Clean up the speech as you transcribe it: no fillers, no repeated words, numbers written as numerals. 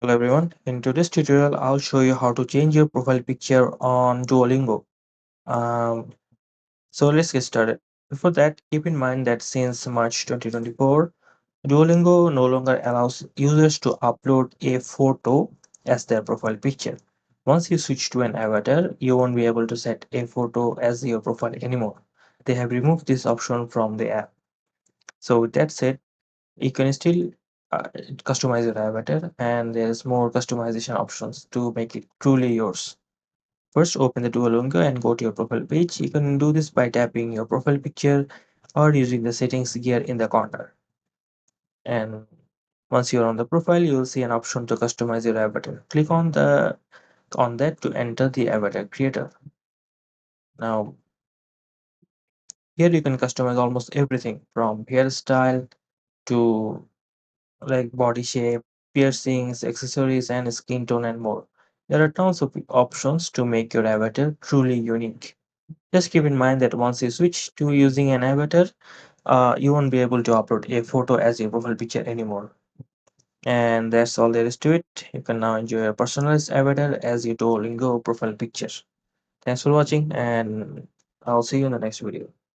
Hello everyone. In today's tutorial, I'll show you how to change your profile picture on Duolingo. Um, so let's get started. Before that, keep in mind that since March 2024, Duolingo no longer allows users to upload a photo as their profile picture. Once you switch to an avatar, you won't be able to set a photo as your profile anymore. They have removed this option from the app. So with that said, you can still customize your avatar, and there's more customization options to make it truly yours. First, open the Duolingo and go to your profile page. You can do this by tapping your profile picture or using the settings gear in the corner. And once you're on the profile, you will see an option to customize your avatar. Click on that to enter the avatar creator. Now here you can customize almost everything from hairstyle to like body shape, piercings, accessories, and skin tone, and more. There are tons of options to make your avatar truly unique. Just keep in mind that once you switch to using an avatar, you won't be able to upload a photo as your profile picture anymore. And that's all there is to it. You can now enjoy your personalized avatar as your Duolingo profile picture. Thanks for watching, and I'll see you in the next video.